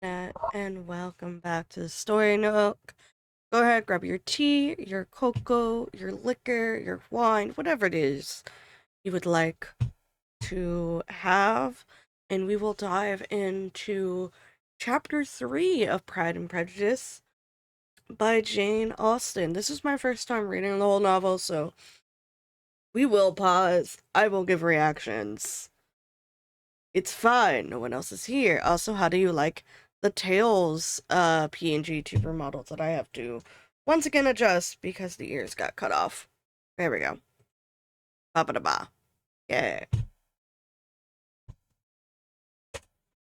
And welcome back to the Story Nook. Go ahead, grab your tea, your cocoa, your liquor, your wine, whatever it is you would like to have, and we will dive into Chapter 3 of Pride and Prejudice by Jane Austen. This is my first time reading the whole novel, so we will pause. I will give reactions. It's fine, no one else is here. Also, how do you like the Tails PNG tuber models that I have to once again adjust because the ears got cut off? There we go. Ba-ba-da-ba. Yeah.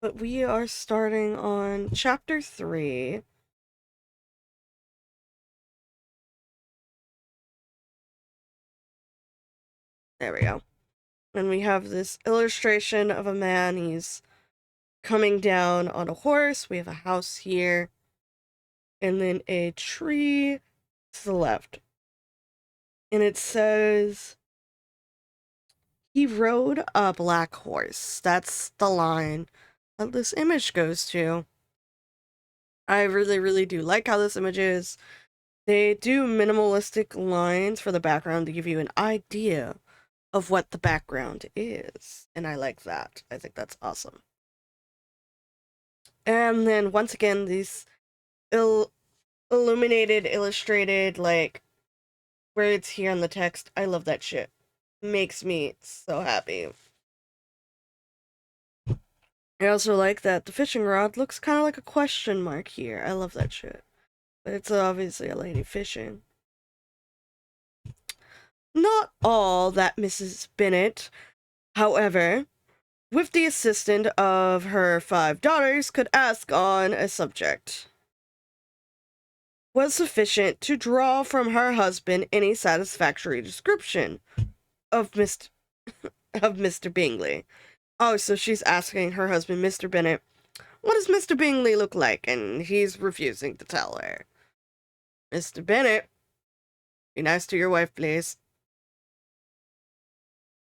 But we are starting on chapter 3. There we go. And we have this illustration of a man. He's coming down on a horse. We have a house here. And then a tree to the left. And it says, he rode a black horse. That's the line that this image goes to. I really, really do like how this image is. They do minimalistic lines for the background to give you an idea of what the background is. And I like that. I think that's awesome. And then once again, these illuminated, illustrated, like, words here on the text. I love that shit. Makes me so happy. I also like that the fishing rod looks kind of like a question mark here. I love that shit. But it's obviously a lady fishing. Not all that Mrs. Bennet, however, with the assistance of her 5 daughters, could ask on a subject, was sufficient to draw from her husband any satisfactory description of Mr. Bingley. Oh, so she's asking her husband, Mr. Bennet, what does Mr. Bingley look like? And he's refusing to tell her. Mr. Bennet, be nice to your wife, please.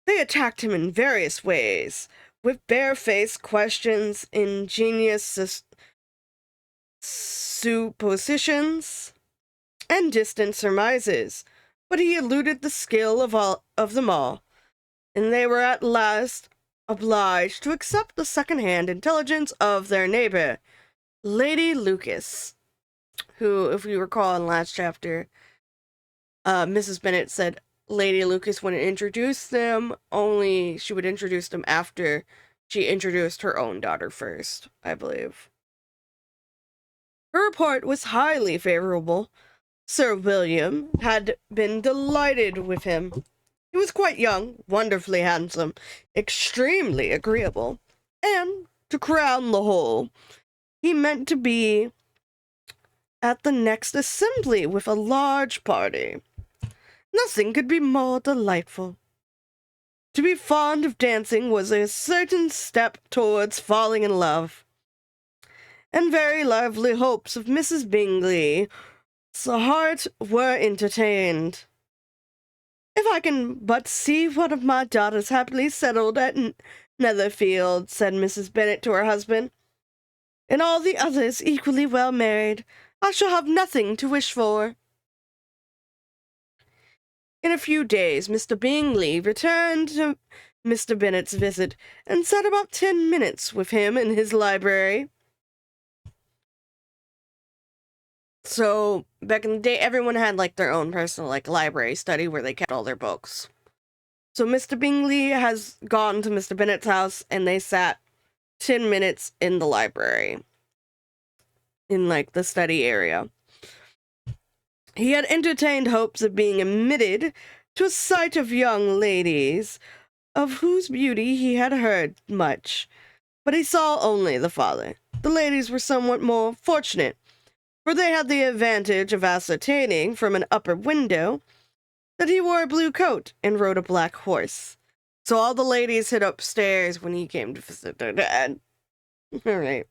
They attacked him in various ways, with barefaced questions, ingenious suppositions, and distant surmises, but he eluded the skill of them all, and they were at last obliged to accept the second-hand intelligence of their neighbor, Lady Lucas, who, if you recall in last chapter, Mrs. Bennet said Lady Lucas wouldn't introduce them, only she would introduce them after she introduced her own daughter first, I believe. Her report was highly favorable. Sir William had been delighted with him. He was quite young, wonderfully handsome, extremely agreeable, and, to crown the whole, he meant to be at the next assembly with a large party. Nothing could be more delightful. To be fond of dancing was a certain step towards falling in love, and very lively hopes of Mrs. Bingley's heart were entertained. If I can but see one of my daughters happily settled at Netherfield, said Mrs. Bennet to her husband, and all the others equally well married, I shall have nothing to wish for. In a few days, Mr. Bingley returned to Mr. Bennet's visit, and sat about 10 minutes with him in his library. So, back in the day, everyone had, like, their own personal, like, library study where they kept all their books. So Mr. Bingley has gone to Mr. Bennet's house, and they sat 10 minutes in the library, in, like, the study area. He had entertained hopes of being admitted to a sight of young ladies, of whose beauty he had heard much, but he saw only the father. The ladies were somewhat more fortunate, for they had the advantage of ascertaining from an upper window that he wore a blue coat and rode a black horse. So all the ladies hid upstairs when he came to visit their dad. All right.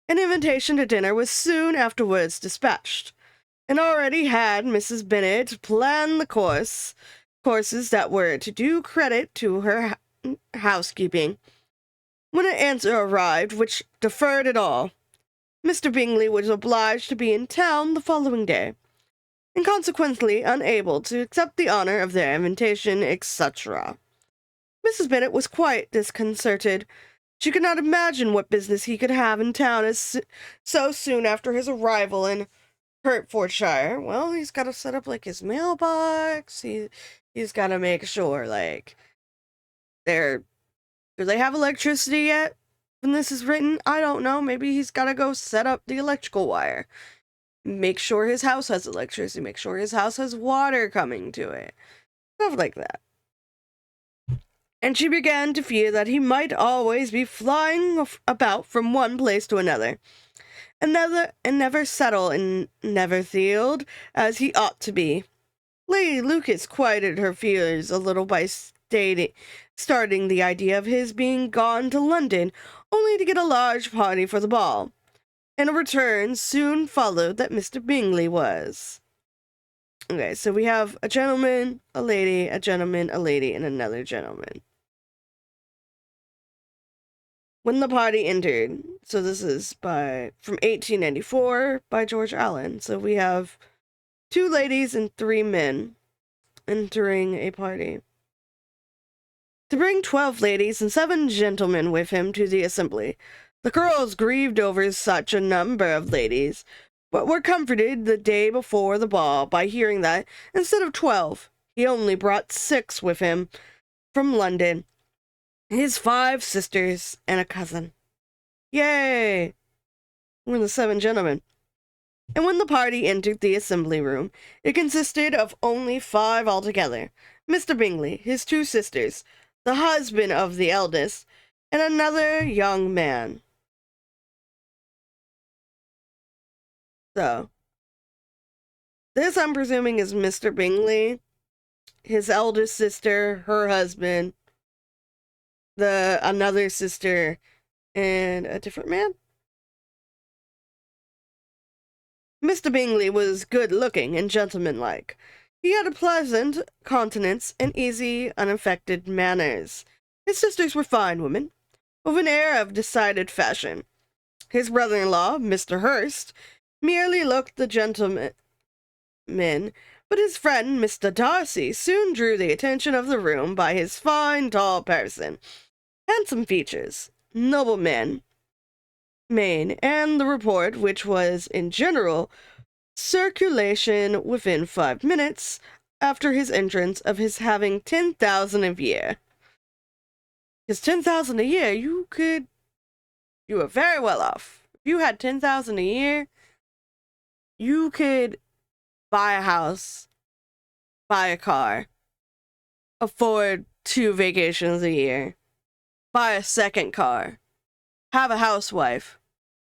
An invitation to dinner was soon afterwards dispatched, and already had Mrs. Bennet planned the courses that were to do credit to her housekeeping. When an answer arrived which deferred it all, Mr. Bingley was obliged to be in town the following day, and consequently unable to accept the honor of their invitation, etc. Mrs. Bennet was quite disconcerted. She could not imagine what business he could have in town so soon after his arrival in Hertfordshire. Well, he's got to set up, like, his mailbox. He's got to make sure, like, do they have electricity yet when this is written? I don't know. Maybe he's got to go set up the electrical wire. Make sure his house has electricity. Make sure his house has water coming to it. Stuff like that. And she began to fear that he might always be flying about from one place to another, and never settle in Netherfield as he ought to be. Lady Lucas quieted her fears a little by starting the idea of his being gone to London, only to get a large party for the ball. And a return soon followed that Mr. Bingley was. Okay, so we have a gentleman, a lady, a gentleman, a lady, and another gentleman. When the party entered, so this is from 1894 by George Allen. So we have 2 ladies and 3 men entering a party. To bring 12 ladies and 7 gentlemen with him to the assembly. The girls grieved over such a number of ladies, but were comforted the day before the ball by hearing that, instead of 12, he only brought 6 with him from London, his 5 sisters and a cousin. Yay! We're the 7 gentlemen. And when the party entered the assembly room, it consisted of only 5 altogether. Mr. Bingley, his 2 sisters, the husband of the eldest, and another young man. So, this, I'm presuming, is Mr. Bingley, his eldest sister, her husband, another sister, and a different man. Mr. Bingley was good-looking and gentlemanlike. He had a pleasant countenance and easy, unaffected manners. His sisters were fine women, with an air of decided fashion. His brother-in-law, Mr. Hurst, merely looked the gentleman, but his friend, Mr. Darcy, soon drew the attention of the room by his fine, tall person, handsome features, noble mien, and the report, which was, in general, circulation within 5 minutes after his entrance, of his having 10,000 a year. Because 10,000 a year, you were very well off. If you had 10,000 a year, you could buy a house, buy a car, afford 2 vacations a year, buy a second car, have a housewife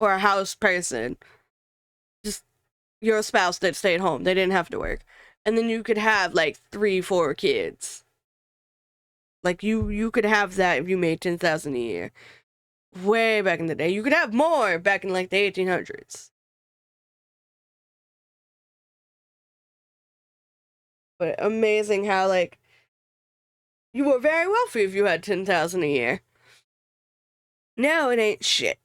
or a house person, just your spouse that stayed home. They didn't have to work. And then you could have like 3-4 kids. Like you could have that if you made 10,000 a year. Way back in the day. You could have more back in like the 1800s. But amazing how, like, you were very wealthy if you had 10,000 a year. Now it ain't shit.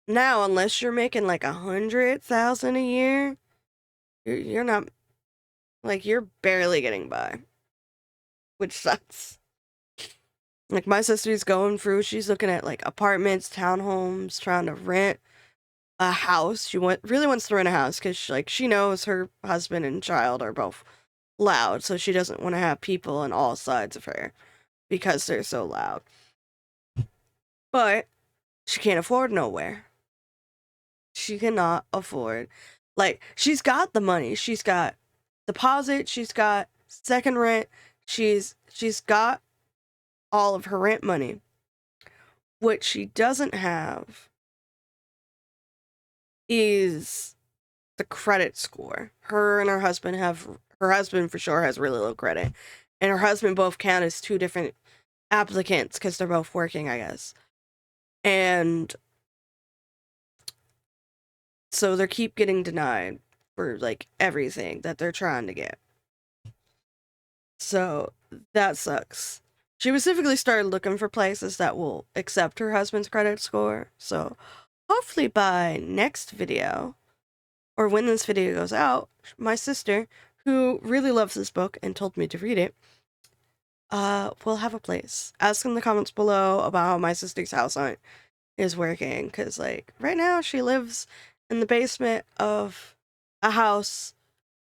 Now, unless you're making like 100,000 a year, you're not, like, you're barely getting by, which sucks. Like, my sister's going through, she's looking at like apartments, townhomes, trying to rent a house. She really wants to rent a house because she knows her husband and child are both loud, so she doesn't want to have people on all sides of her because they're so loud. But she can't afford nowhere. She cannot afford. Like, she's got the money. She's got deposit. She's got second rent. She's got all of her rent money. What she doesn't have is the credit score. Her and her husband for sure has really low credit. And her husband both count as 2 different applicants because they're both working, I guess. And so they keep getting denied for like everything that they're trying to get. So that sucks. She specifically started looking for places that will accept her husband's credit score. So hopefully by next video, or when this video goes out, my sister, who really loves this book and told me to read it, will have a place. Ask in the comments below about how my sister's house hunt is working, because like right now she lives in the basement of a house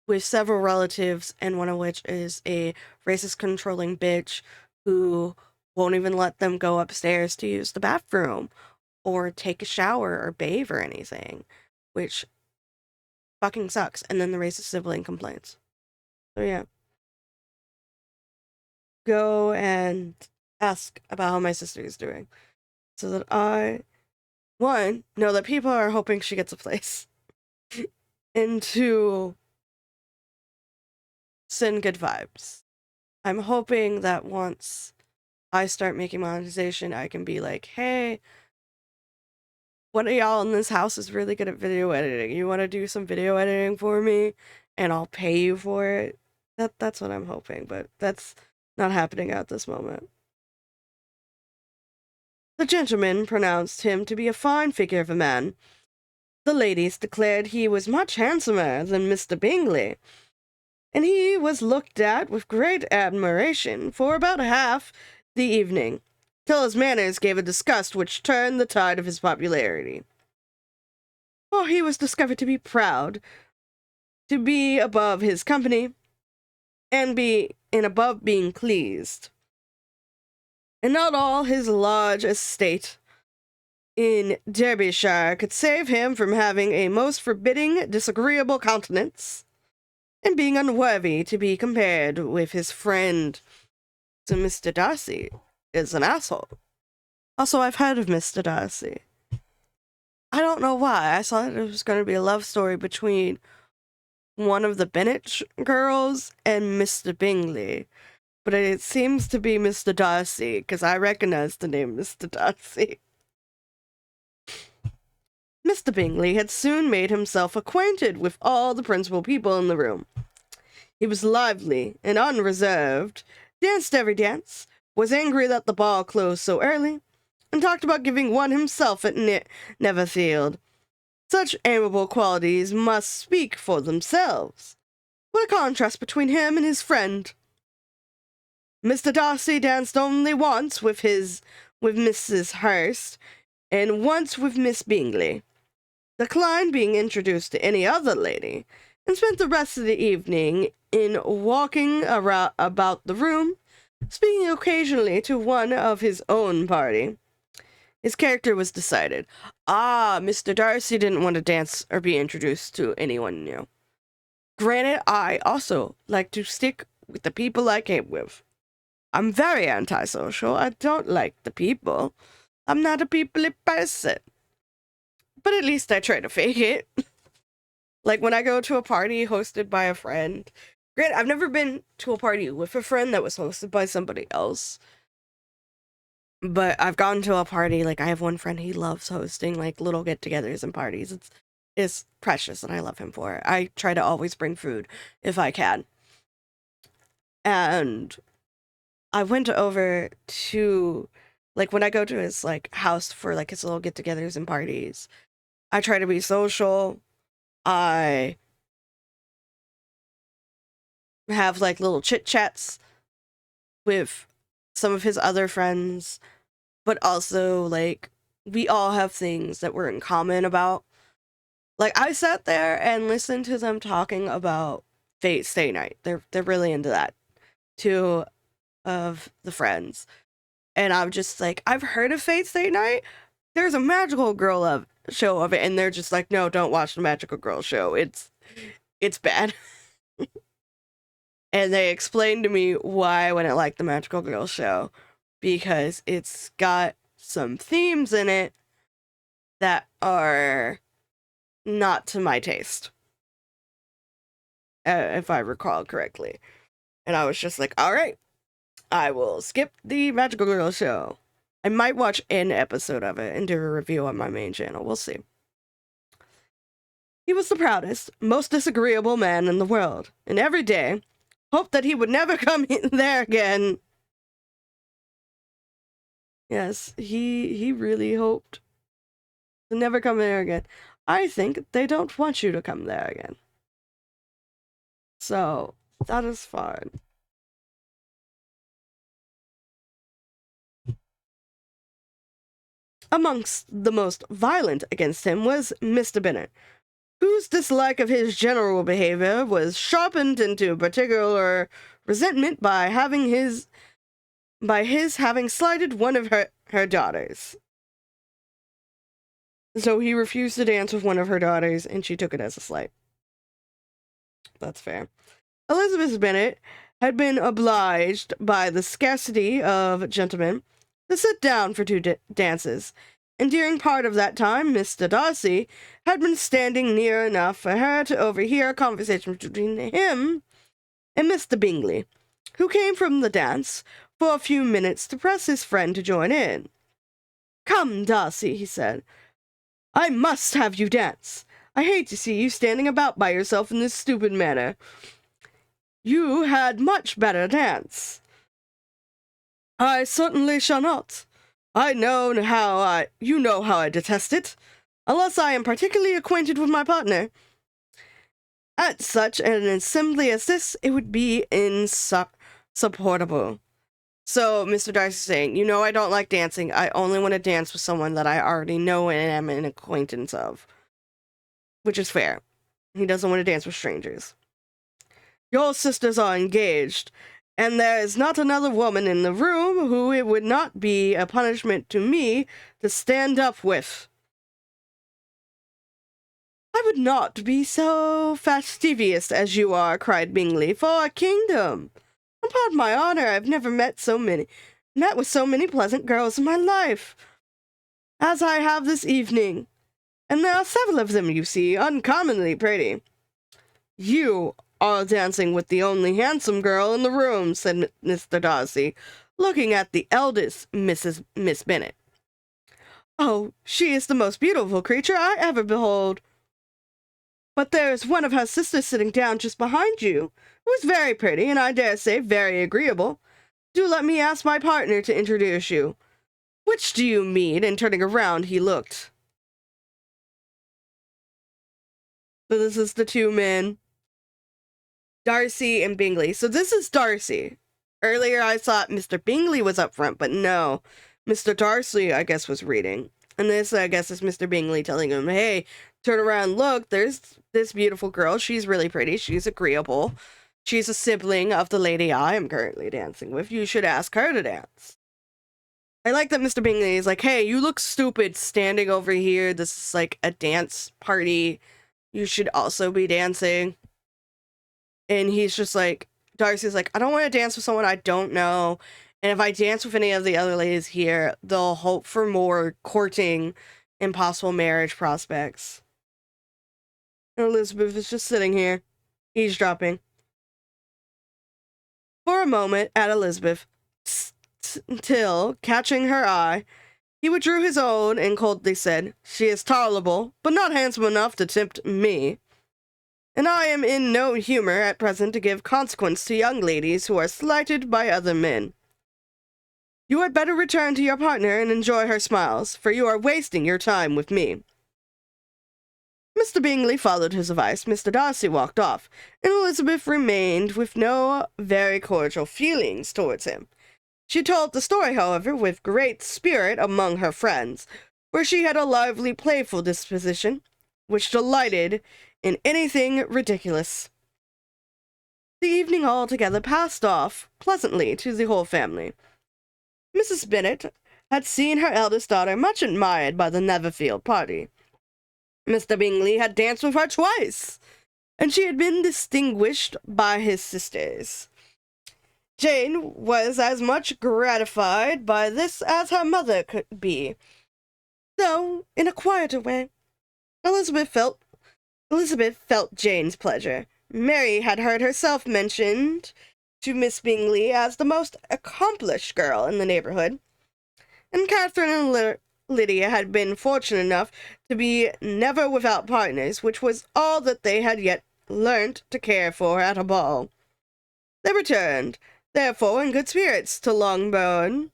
with several relatives, and one of which is a racist controlling bitch who won't even let them go upstairs to use the bathroom or take a shower or bathe or anything, which fucking sucks. And then the racist sibling complains. So yeah, go and ask about how my sister is doing, so that I, one, know that people are hoping she gets a place, and two, send good vibes. I'm hoping that once I start making monetization, I can be like, hey, one of y'all in this house is really good at video editing. You want to do some video editing for me? And I'll pay you for it. That's what I'm hoping, but that's not happening at this moment. The gentlemen pronounced him to be a fine figure of a man. The ladies declared he was much handsomer than Mr. Bingley, and he was looked at with great admiration for about half the evening, till his manners gave a disgust which turned the tide of his popularity. For he was discovered to be proud, to be above his company, and above being pleased. And not all his large estate in Derbyshire could save him from having a most forbidding, disagreeable countenance, and being unworthy to be compared with his friend. So Mr. Darcy is an asshole. Also, I've heard of Mr. Darcy. I don't know why. I thought it was going to be a love story between one of the Bennet girls and Mr. Bingley. But it seems to be Mr. Darcy, because I recognize the name Mr. Darcy. Mr. Bingley had soon made himself acquainted with all the principal people in the room. He was lively and unreserved, danced every dance, was angry that the ball closed so early, and talked about giving one himself at Netherfield. Such amiable qualities must speak for themselves. What a contrast between him and his friend! Mr. Darcy danced only once with Mrs. Hurst, and once with Miss Bingley, declined being introduced to any other lady, and spent the rest of the evening in walking about the room, speaking occasionally to one of his own party. His character was decided. Mr. Darcy didn't want to dance or be introduced to anyone new. Granted, I also like to stick with the people I came with. I'm very antisocial. I don't like the people. I'm not a people-y person. But at least I try to fake it. Like when I go to a party hosted by a friend. Granted, I've never been to a party with a friend that was hosted by somebody else. But I've gone to a party, like I have one friend, he loves hosting like little get-togethers and parties. It's precious and I love him for it. I try to always bring food if I can. And I went over to, like when I go to his like house for like his little get-togethers and parties, I try to be social. I have like little chit-chats with some of his other friends, but also like we all have things that we're in common about. Like I sat there and listened to them talking about Fate Stay Night. They're really into that. Two of the friends. And I'm just like, I've heard of Fate Stay Night. There's a magical girl show of it, and they're just like, no, don't watch the magical girl show. It's bad. And they explained to me why I wouldn't like the magical girl show, because it's got some themes in it that are not to my taste, if I recall correctly. And I was just like, all right, I will skip the magical girl show. I might watch an episode of it and do a review on my main channel. We'll see. He was the proudest, most disagreeable man in the world, and every day hoped that he would never come in there again. Yes, he really hoped to never come there again. I think they don't want you to come there again. So, that is fine. Amongst the most violent against him was Mr. Bennet, whose dislike of his general behavior was sharpened into particular resentment by his having slighted one of her daughters. So he refused to dance with one of her daughters, and she took it as a slight. That's fair. Elizabeth Bennet had been obliged by the scarcity of gentlemen to sit down for two dances, and during part of that time Mr. Darcy had been standing near enough for her to overhear a conversation between him and Mr. Bingley, who came from the dance for a few minutes to press his friend to join in. "Come, Darcy," he said, "I must have you dance. I hate to see you standing about by yourself in this stupid manner. You had much better dance." "I certainly shall not. You know how I detest it, unless I am particularly acquainted with my partner. At such an assembly as this, it would be insupportable." So Mr. Darcy's saying, I don't like dancing. I only want to dance with someone that I already know and am an acquaintance of. Which is fair. He doesn't want to dance with strangers. "Your sisters are engaged, and there is not another woman in the room who it would not be a punishment to me to stand up with." "I would not be so fastidious as you are," cried Bingley, "for a kingdom. Upon my honor, I've never met with so many pleasant girls in my life as I have this evening. And there are several of them, you see, uncommonly pretty." "You are dancing with the only handsome girl in the room," said Mr. Darcy, looking at the eldest Miss Bennet. "Oh, she is the most beautiful creature I ever behold. But there is one of her sisters sitting down just behind you, who is very pretty, and I dare say very agreeable. Do let me ask my partner to introduce you. Which do you mean?" And turning around, he looked. So this is the two men, Darcy and Bingley. So this is Darcy. Earlier I thought Mr. Bingley was up front, but no. Mr. Darcy, I guess, was reading. And this, I guess, is Mr. Bingley telling him, "Hey, turn around, look, there's this beautiful girl. She's really pretty. She's agreeable. She's a sibling of the lady I am currently dancing with. You should ask her to dance." I like that Mr. Bingley is like, "Hey, you look stupid standing over here. This is like a dance party. You should also be dancing." And he's just like, Darcy's like, "I don't want to dance with someone I don't know. And if I dance with any of the other ladies here, they'll hope for more courting and possible marriage prospects." And Elizabeth is just sitting here, eavesdropping. For a moment at Elizabeth, till, catching her eye, he withdrew his own and coldly said, "She is tolerable, but not handsome enough to tempt me. And I am in no humor at present to give consequence to young ladies who are slighted by other men. You had better return to your partner and enjoy her smiles, for you are wasting your time with me." Mr. Bingley followed his advice. Mr. Darcy walked off, and Elizabeth remained with no very cordial feelings towards him. She told the story, however, with great spirit among her friends, for she had a lively, playful disposition, which delighted in anything ridiculous. The evening altogether passed off pleasantly to the whole family. Mrs. Bennet had seen her eldest daughter much admired by the Netherfield party. Mr. Bingley had danced with her twice, and she had been distinguished by his sisters. Jane was as much gratified by this as her mother could be, though in a quieter way. Elizabeth felt Jane's pleasure. Mary had heard herself mentioned to Miss Bingley as the most accomplished girl in the neighborhood, and Catherine and Lydia had been fortunate enough to be never without partners, which was all that they had yet learnt to care for at a ball. They returned, therefore, in good spirits to Longbourn,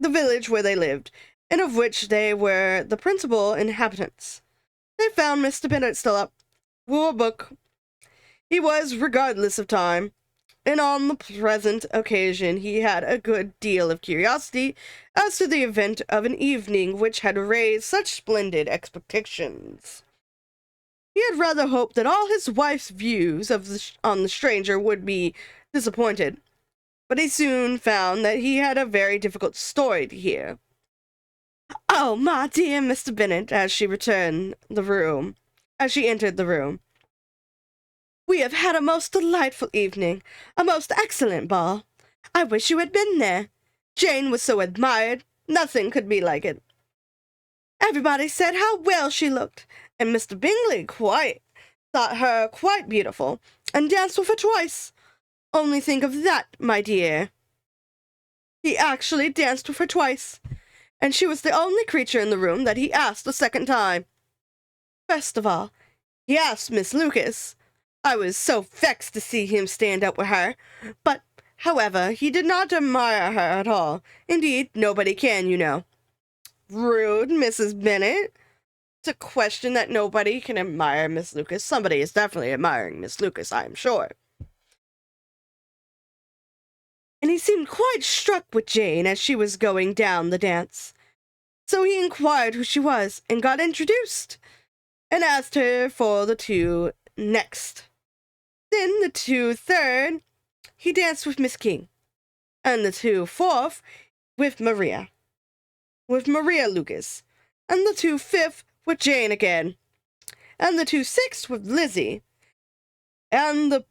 the village where they lived, and of which they were the principal inhabitants. They found Mr. Bennet still up, with a book. He was regardless of time, and on the present occasion he had a good deal of curiosity as to the event of an evening which had raised such splendid expectations. He had rather hoped that all his wife's views on the stranger would be disappointed, but he soon found that he had a very difficult story to hear. "Oh, my dear Mr. Bennet," as she entered the room, "we have had a most delightful evening, a most excellent ball. I wish you had been there. Jane was so admired, nothing could be like it. Everybody said how well she looked, and Mr. Bingley thought her quite beautiful, and danced with her twice. Only think of that, my dear. He actually danced with her twice, and she was the only creature in the room that he asked a second time. First of all, he asked Miss Lucas. I was so vexed to see him stand up with her, but, however, he did not admire her at all. Indeed, nobody can, you know." "Rude, Mrs. Bennet, to question that nobody can admire Miss Lucas. Somebody is definitely admiring Miss Lucas, I am sure." "And he seemed quite struck with Jane as she was going down the dance. So he inquired who she was, and got introduced, and asked her for the two next. Then the two third, he danced with Miss King, and the two fourth with Maria Lucas, and the two fifth with Jane again, and the two sixth with Lizzie, and the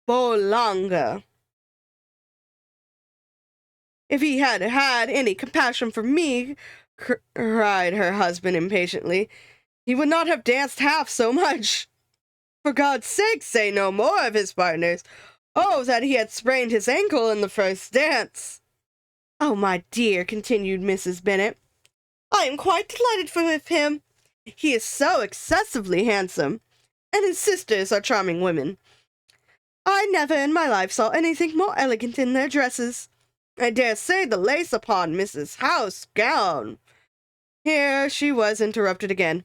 Bolanga. If he had had any compassion for me," cried her husband impatiently, "he would not have danced half so much. For God's sake, say no more of his partners. Oh, that he had sprained his ankle in the first dance." "Oh, my dear," continued Mrs. Bennet, "I am quite delighted with him. He is so excessively handsome, and his sisters are charming women. I never in my life saw anything more elegant in their dresses. I dare say the lace upon Mrs. House's gown—" Here she was interrupted again.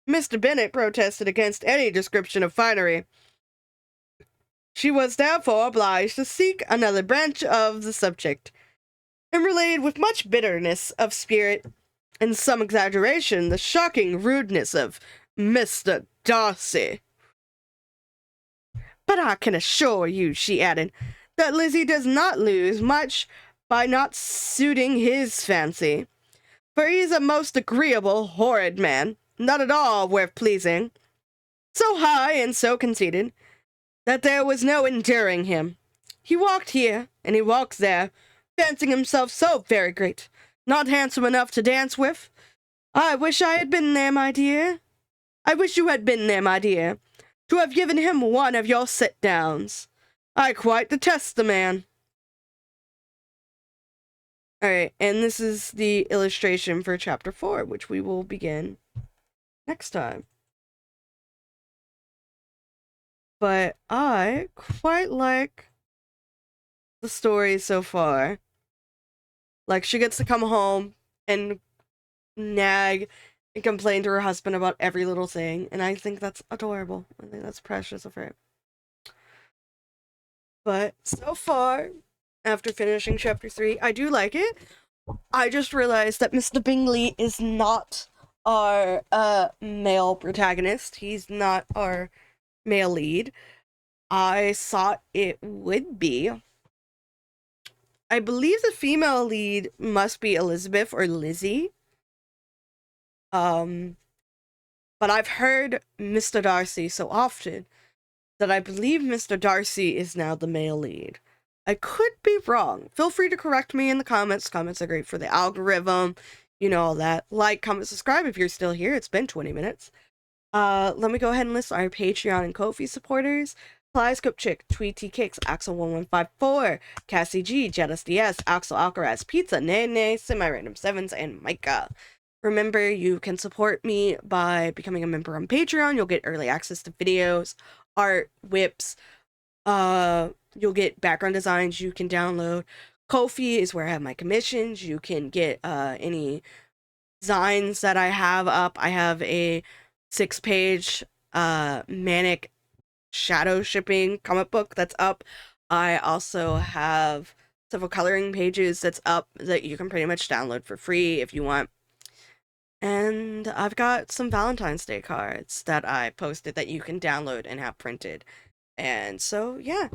Mr. Bennet protested against any description of finery. She was therefore obliged to seek another branch of the subject, and related with much bitterness of spirit and some exaggeration the shocking rudeness of Mr. Darcy. "But I can assure you," she added, "that Lizzie does not lose much by not suiting his fancy, for he's a most agreeable, horrid man, not at all worth pleasing, so high and so conceited, that there was no enduring him. He walked here, and he walks there, fancying himself so very great, not handsome enough to dance with. I wish I had been there, my dear. I wish you had been there, my dear, to have given him one of your sit-downs. I quite detest the man." Alright, and this is the illustration for chapter 4, which we will begin next time. But I quite like the story so far. Like, she gets to come home and nag and complain to her husband about every little thing, and I think that's adorable. I think that's precious of her. But so far, after finishing chapter 3, I do like it. I just realized that Mr. Bingley is not our male protagonist. He's not our male lead. I thought it would be. I believe the female lead must be Elizabeth or Lizzie. But I've heard Mr. Darcy so often that I believe Mr. Darcy is now the male lead. I could be wrong. Feel free to correct me in the comments. Comments are great for the algorithm. You know all that. Like, comment, subscribe if you're still here. It's been 20 minutes. Let me go ahead and list our Patreon and Ko-fi supporters. Plyscope Chick, Tweety Cakes, Axel1154, Cassie G, Jettis DS, Axel Alcaraz, Pizza, Nene, Semi-Random Sevens, and Micah. Remember, you can support me by becoming a member on Patreon. You'll get early access to videos, art, whips. You'll get background designs you can download, Ko-fi is where I have my commissions. You can get any designs that I have up. I have a 6-page manic shadow shipping comic book that's up. I also have several coloring pages that's up that you can pretty much download for free if you want. And I've got some Valentine's Day cards that I posted that you can download and have printed. And so, yeah,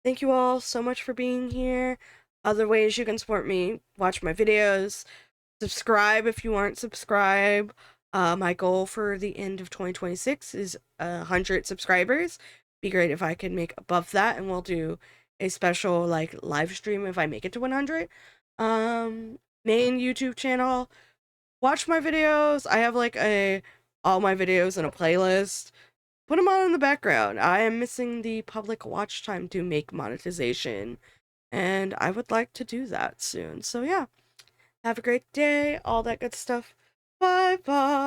thank you all so much for being here. Other ways you can support me: watch my videos, subscribe if you aren't subscribed. My goal for the end of 2026 is 100 subscribers. Be great if I could make above that, and we'll do a special like live stream if I make it to 100. Main YouTube channel. Watch my videos. I have like all my videos in a playlist. Put them on in the background. I am missing the public watch time to make monetization, and I would like to do that soon. So yeah, have a great day, all that good stuff. Bye bye.